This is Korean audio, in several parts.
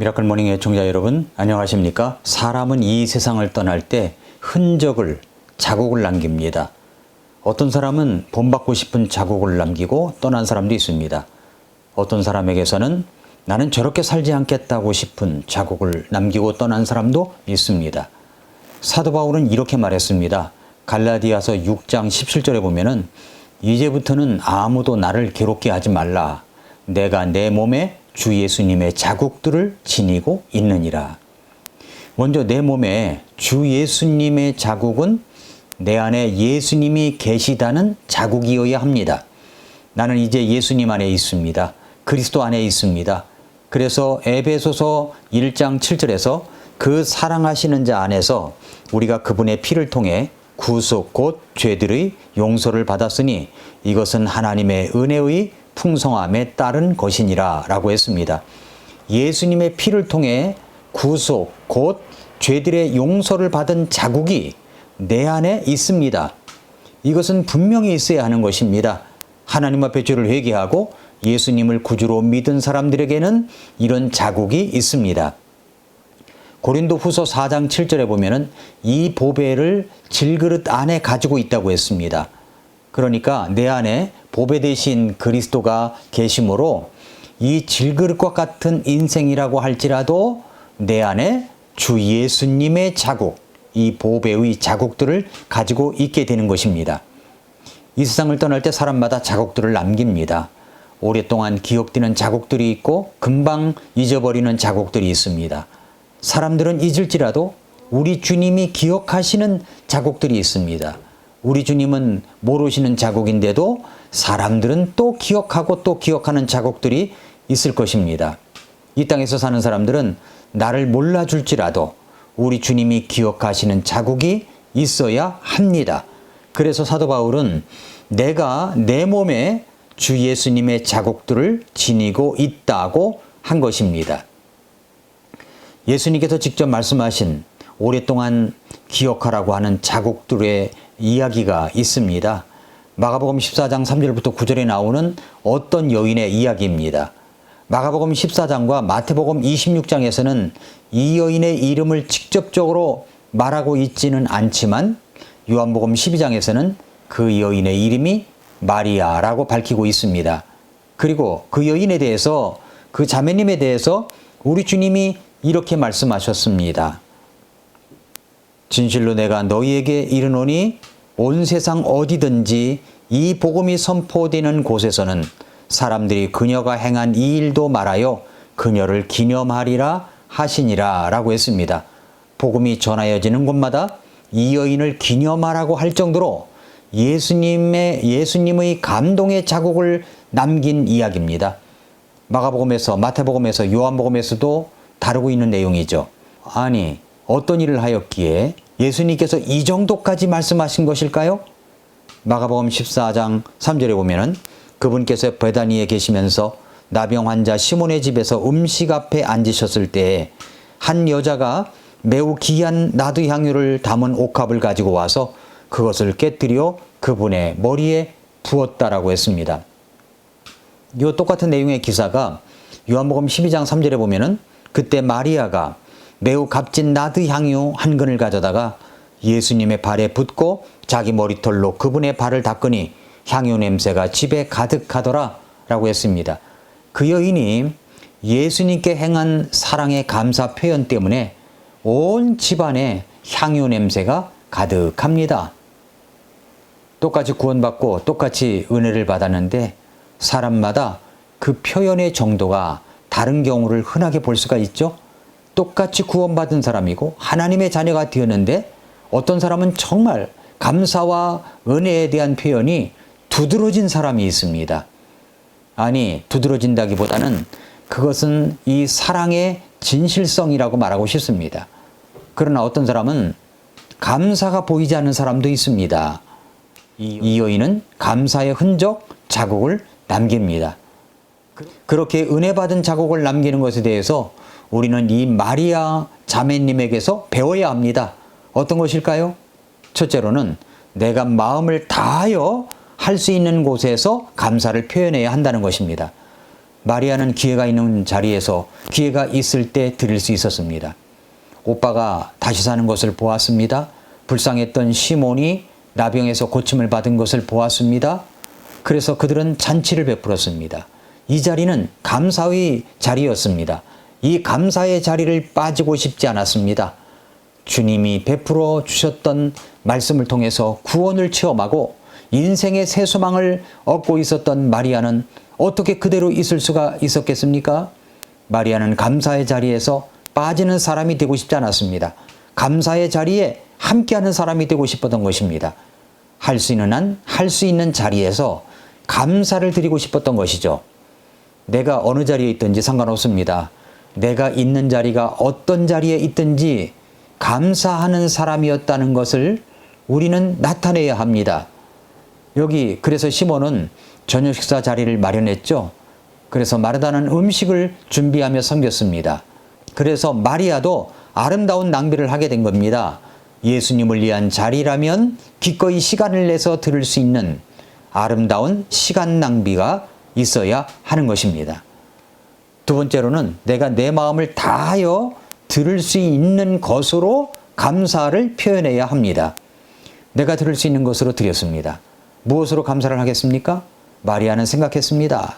미라클 모닝 애청자 여러분, 안녕하십니까? 사람은 이 세상을 떠날 때 흔적을, 자국을 남깁니다. 어떤 사람은 본받고 싶은 자국을 남기고 떠난 사람도 있습니다. 어떤 사람에게서는 나는 저렇게 살지 않겠다고 싶은 자국을 남기고 떠난 사람도 있습니다. 사도 바울은 이렇게 말했습니다. 갈라디아서 6장 17절에 보면은 이제부터는 아무도 나를 괴롭게 하지 말라. 내가 내 몸에 주 예수님의 자국들을 지니고 있느니라. 먼저 내 몸에 주 예수님의 자국은 내 안에 예수님이 계시다는 자국이어야 합니다. 나는 이제 예수님 안에 있습니다. 그리스도 안에 있습니다. 그래서 에베소서 1장 7절에서 그 사랑하시는 자 안에서 우리가 그분의 피를 통해 구속 곧 죄들의 용서를 받았으니 이것은 하나님의 은혜의 풍성함에 따른 것이니라 라고 했습니다. 예수님의 피를 통해 구속 곧 죄들의 용서를 받은 자국이 내 안에 있습니다. 이것은 분명히 있어야 하는 것입니다. 하나님 앞에 죄를 회개하고 예수님을 구주로 믿은 사람들에게는 이런 자국이 있습니다. 고린도후서 4장 7절에 보면은 이 보배를 질그릇 안에 가지고 있다고 했습니다. 그러니까 내 안에 보배 대신 그리스도가 계심으로 이 질그릇과 같은 인생이라고 할지라도 내 안에 주 예수님의 자국, 이 보배의 자국들을 가지고 있게 되는 것입니다. 이 세상을 떠날 때 사람마다 자국들을 남깁니다. 오랫동안 기억되는 자국들이 있고 금방 잊어버리는 자국들이 있습니다. 사람들은 잊을지라도 우리 주님이 기억하시는 자국들이 있습니다. 우리 주님은 모르시는 자국인데도 사람들은 또 기억하고 또 기억하는 자국들이 있을 것입니다. 이 땅에서 사는 사람들은 나를 몰라줄지라도 우리 주님이 기억하시는 자국이 있어야 합니다. 그래서 사도 바울은 내가 내 몸에 주 예수님의 자국들을 지니고 있다고 한 것입니다. 예수님께서 직접 말씀하신 오랫동안 기억하라고 하는 자국들의 이야기가 있습니다. 마가복음 14장 3절부터 9절에 나오는 어떤 여인의 이야기입니다. 마가복음 14장과 마태복음 26장에서는 이 여인의 이름을 직접적으로 말하고 있지는 않지만 요한복음 12장에서는 그 여인의 이름이 마리아라고 밝히고 있습니다. 그리고 그 여인에 대해서, 그 자매님에 대해서 우리 주님이 이렇게 말씀하셨습니다. 진실로 내가 너희에게 이르노니 온 세상 어디든지 이 복음이 선포되는 곳에서는 사람들이 그녀가 행한 이 일도 말하여 그녀를 기념하리라 하시니라 라고 했습니다. 복음이 전하여지는 곳마다 이 여인을 기념하라고 할 정도로 예수님의 감동의 자국을 남긴 이야기입니다. 마가복음에서, 마태복음에서, 요한복음에서도 다루고 있는 내용이죠. 아니, 어떤 일을 하였기에 예수님께서 이 정도까지 말씀하신 것일까요? 마가복음 14장 3절에 보면은 그분께서 베다니에 계시면서 나병 환자 시몬의 집에서 음식 앞에 앉으셨을 때에 한 여자가 매우 귀한 나드 향유를 담은 옥합을 가지고 와서 그것을 깨뜨려 그분의 머리에 부었다라고 했습니다. 이 똑같은 내용의 기사가 요한복음 12장 3절에 보면은 그때 마리아가 매우 값진 나드 향유 한 근을 가져다가 예수님의 발에 붓고 자기 머리털로 그분의 발을 닦으니 향유 냄새가 집에 가득하더라 라고 했습니다. 그 여인이 예수님께 행한 사랑의 감사 표현 때문에 온 집안에 향유 냄새가 가득합니다. 똑같이 구원받고 똑같이 은혜를 받았는데 사람마다 그 표현의 정도가 다른 경우를 흔하게 볼 수가 있죠. 똑같이 구원받은 사람이고 하나님의 자녀가 되었는데 어떤 사람은 정말 감사와 은혜에 대한 표현이 두드러진 사람이 있습니다. 아니, 두드러진다기보다는 그것은 이 사랑의 진실성이라고 말하고 싶습니다. 그러나 어떤 사람은 감사가 보이지 않는 사람도 있습니다. 이 여인은 감사의 흔적, 자국을 남깁니다. 그렇게 은혜 받은 자국을 남기는 것에 대해서 우리는 이 마리아 자매님에게서 배워야 합니다. 어떤 것일까요? 첫째로는 내가 마음을 다하여 할 수 있는 곳에서 감사를 표현해야 한다는 것입니다. 마리아는 기회가 있는 자리에서 기회가 있을 때 드릴 수 있었습니다. 오빠가 다시 사는 것을 보았습니다. 불쌍했던 시몬이 나병에서 고침을 받은 것을 보았습니다. 그래서 그들은 잔치를 베풀었습니다. 이 자리는 감사의 자리였습니다. 이 감사의 자리를 빠지고 싶지 않았습니다. 주님이 베풀어 주셨던 말씀을 통해서 구원을 체험하고 인생의 새 소망을 얻고 있었던 마리아는 어떻게 그대로 있을 수가 있었겠습니까? 마리아는 감사의 자리에서 빠지는 사람이 되고 싶지 않았습니다. 감사의 자리에 함께하는 사람이 되고 싶었던 것입니다. 할 수 있는 한 할 수 있는 자리에서 감사를 드리고 싶었던 것이죠. 내가 어느 자리에 있든지 상관없습니다. 내가 있는 자리가 어떤 자리에 있든지 감사하는 사람이었다는 것을 우리는 나타내야 합니다. 여기 그래서 시몬은 저녁 식사 자리를 마련했죠. 그래서 마르다는 음식을 준비하며 섬겼습니다. 그래서 마리아도 아름다운 낭비를 하게 된 겁니다. 예수님을 위한 자리라면 기꺼이 시간을 내서 들을 수 있는 아름다운 시간 낭비가 있어야 하는 것입니다. 두 번째로는 내가 내 마음을 다하여 들을 수 있는 것으로 감사를 표현해야 합니다. 내가 들을 수 있는 것으로 드렸습니다. 무엇으로 감사를 하겠습니까? 마리아는 생각했습니다.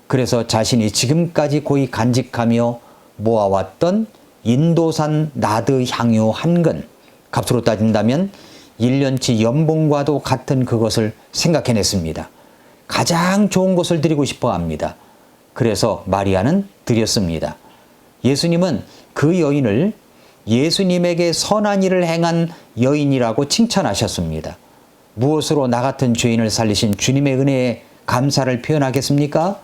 그래서 자신이 지금까지 고이 간직하며 모아왔던 인도산 나드 향유 한 근, 값으로 따진다면 1년치 연봉과도 같은 그것을 생각해냈습니다. 가장 좋은 것을 드리고 싶어 합니다. 그래서 마리아는 드렸습니다. 예수님은 그 여인을 예수님에게 선한 일을 행한 여인이라고 칭찬하셨습니다. 무엇으로 나 같은 죄인을 살리신 주님의 은혜에 감사를 표현하겠습니까?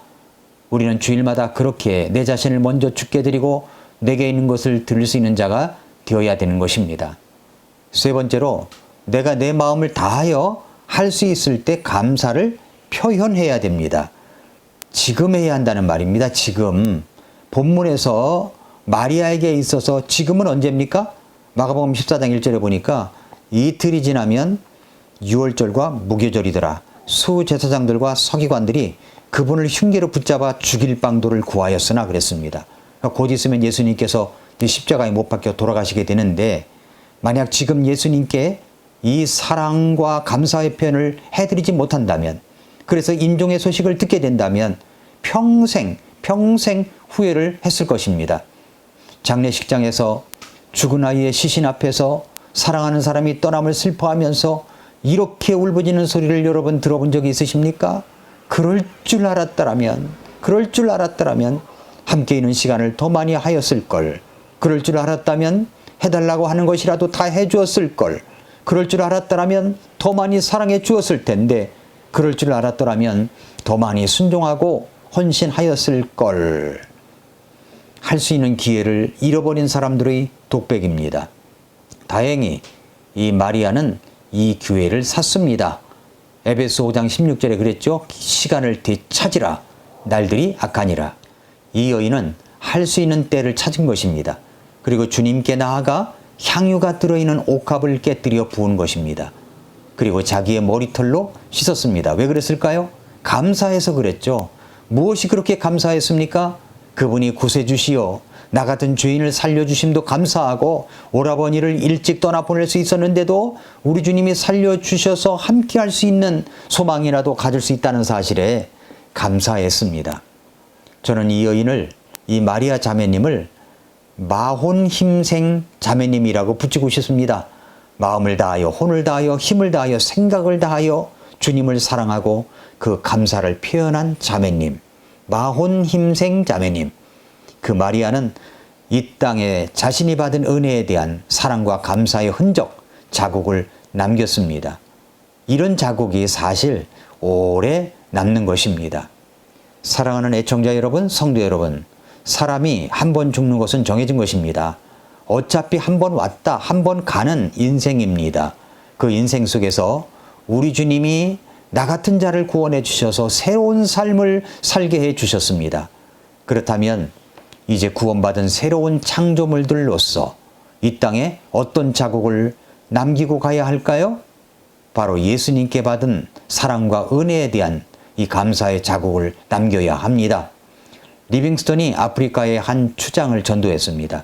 우리는 주일마다 그렇게 내 자신을 먼저 주께 드리고 내게 있는 것을 들을 수 있는 자가 되어야 되는 것입니다. 세 번째로 내가 내 마음을 다하여 할 수 있을 때 감사를 표현해야 됩니다. 지금 해야 한다는 말입니다. 지금. 본문에서 마리아에게 있어서 지금은 언제입니까? 마가복음 14장 1절에 보니까 이틀이 지나면 유월절과 무교절이더라. 수제사장들과 서기관들이 그분을 흉계로 붙잡아 죽일 방도를 구하였으나 그랬습니다. 곧 있으면 예수님께서 십자가에 못 박혀 돌아가시게 되는데 만약 지금 예수님께 이 사랑과 감사의 표현을 해드리지 못한다면, 그래서 인종의 소식을 듣게 된다면 평생 후회를 했을 것입니다. 장례식장에서 죽은 아이의 시신 앞에서 사랑하는 사람이 떠남을 슬퍼하면서 이렇게 울부짖는 소리를 여러분 들어본 적이 있으십니까? 그럴 줄 알았더라면 함께 있는 시간을 더 많이 하였을 걸. 그럴 줄 알았다면 해달라고 하는 것이라도 다 해주었을 걸. 그럴 줄 알았더라면 더 많이 사랑해 주었을 텐데, 그럴 줄 알았더라면 더 많이 순종하고 헌신하였을 걸. 할 수 있는 기회를 잃어버린 사람들의 독백입니다. 다행히 이 마리아는 이 기회를 샀습니다. 에베소 5장 16절에 그랬죠. 시간을 되찾으라. 날들이 악하니라. 이 여인은 할 수 있는 때를 찾은 것입니다. 그리고 주님께 나아가 향유가 들어있는 옥합을 깨뜨려 부은 것입니다. 그리고 자기의 머리털로 씻었습니다. 왜 그랬을까요? 감사해서 그랬죠. 무엇이 그렇게 감사했습니까? 그분이 구세주시오, 나 같은 죄인을 살려주심도 감사하고 오라버니를 일찍 떠나보낼 수 있었는데도 우리 주님이 살려주셔서 함께할 수 있는 소망이라도 가질 수 있다는 사실에 감사했습니다. 저는 이 여인을, 이 마리아 자매님을 마혼힘생 자매님이라고 붙이고 싶습니다. 마음을 다하여, 혼을 다하여, 힘을 다하여, 생각을 다하여 주님을 사랑하고 그 감사를 표현한 자매님, 마혼힘생 자매님. 그 마리아는 이 땅에 자신이 받은 은혜에 대한 사랑과 감사의 흔적, 자국을 남겼습니다. 이런 자국이 사실 오래 남는 것입니다. 사랑하는 애청자 여러분, 성도 여러분, 사람이 한 번 죽는 것은 정해진 것입니다. 어차피 한 번 왔다, 한 번 가는 인생입니다. 그 인생 속에서 우리 주님이 나 같은 자를 구원해 주셔서 새로운 삶을 살게 해 주셨습니다. 그렇다면 이제 구원받은 새로운 창조물들로서 이 땅에 어떤 자국을 남기고 가야 할까요? 바로 예수님께 받은 사랑과 은혜에 대한 이 감사의 자국을 남겨야 합니다. 리빙스턴이 아프리카의 한 추장을 전도했습니다.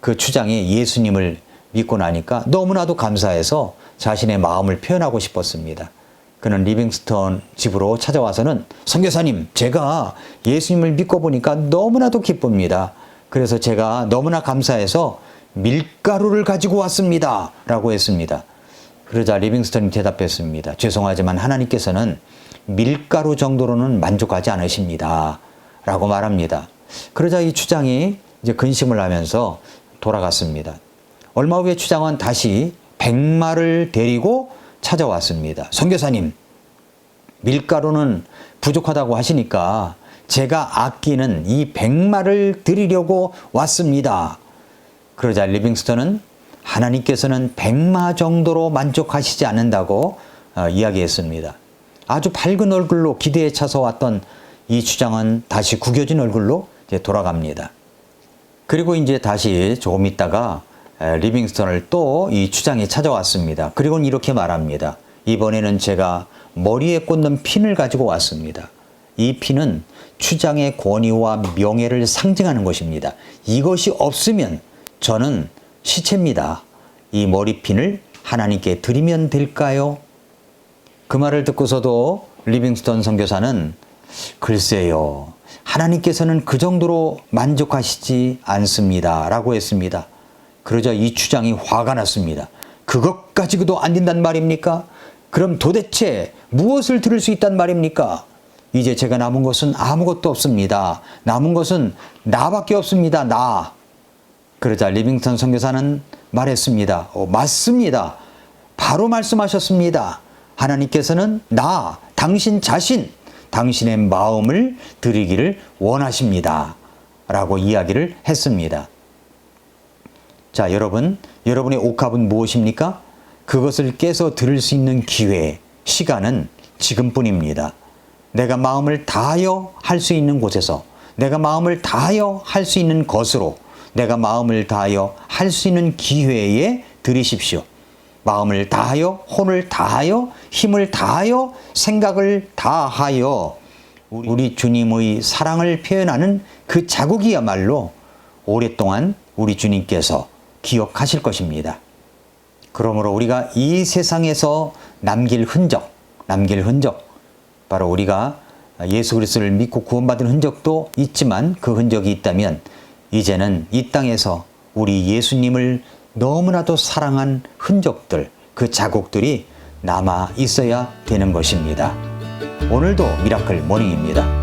그 추장이 예수님을 믿고 나니까 너무나도 감사해서 자신의 마음을 표현하고 싶었습니다. 그는 리빙스턴 집으로 찾아와서는 선교사님, 제가 예수님을 믿고 보니까 너무나도 기쁩니다. 그래서 제가 너무나 감사해서 밀가루를 가지고 왔습니다. 라고 했습니다. 그러자 리빙스턴이 대답했습니다. 죄송하지만 하나님께서는 밀가루 정도로는 만족하지 않으십니다. 라고 말합니다. 그러자 이 추장이 이제 근심을 하면서 돌아갔습니다. 얼마 후에 추장은 다시 백마를 데리고 찾아왔습니다. 선교사님, 밀가루는 부족하다고 하시니까 제가 아끼는 이 백마를 드리려고 왔습니다. 그러자 리빙스턴은 하나님께서는 백마 정도로 만족하시지 않는다고 이야기했습니다. 아주 밝은 얼굴로 기대에 차서 왔던 이 추장은 다시 구겨진 얼굴로 이제 돌아갑니다. 그리고 이제 다시 조금 있다가 리빙스턴을 또 이 추장이 찾아왔습니다. 그리고는 이렇게 말합니다. 이번에는 제가 머리에 꽂는 핀을 가지고 왔습니다. 이 핀은 추장의 권위와 명예를 상징하는 것입니다. 이것이 없으면 저는 시체입니다. 이 머리핀을 하나님께 드리면 될까요? 그 말을 듣고서도 리빙스턴 선교사는 글쎄요, 하나님께서는 그 정도로 만족하시지 않습니다. 라고 했습니다. 그러자 이 추장이 화가 났습니다. 그것 가지고도 안 된단 말입니까? 그럼 도대체 무엇을 들을 수 있단 말입니까? 이제 제가 남은 것은 아무것도 없습니다. 남은 것은 나밖에 없습니다. 나. 그러자 리빙스턴 선교사는 말했습니다. 맞습니다. 바로 말씀하셨습니다. 하나님께서는 나, 당신 자신, 당신의 마음을 드리기를 원하십니다. 라고 이야기를 했습니다. 자, 여러분, 여러분의 옥합은 무엇입니까? 그것을 깨서 들을 수 있는 기회, 시간은 지금뿐입니다. 내가 마음을 다하여 할 수 있는 곳에서, 내가 마음을 다하여 할 수 있는 것으로, 내가 마음을 다하여 할 수 있는 기회에 들이십시오. 마음을 다하여, 혼을 다하여, 힘을 다하여, 생각을 다하여 우리 주님의 사랑을 표현하는 그 자국이야말로 오랫동안 우리 주님께서 기억하실 것입니다. 그러므로 우리가 이 세상에서 남길 흔적, 바로 우리가 예수 그리스도를 믿고 구원받은 흔적도 있지만 그 흔적이 있다면 이제는 이 땅에서 우리 예수님을 너무나도 사랑한 흔적들, 그 자국들이 남아 있어야 되는 것입니다. 오늘도 미라클 모닝입니다.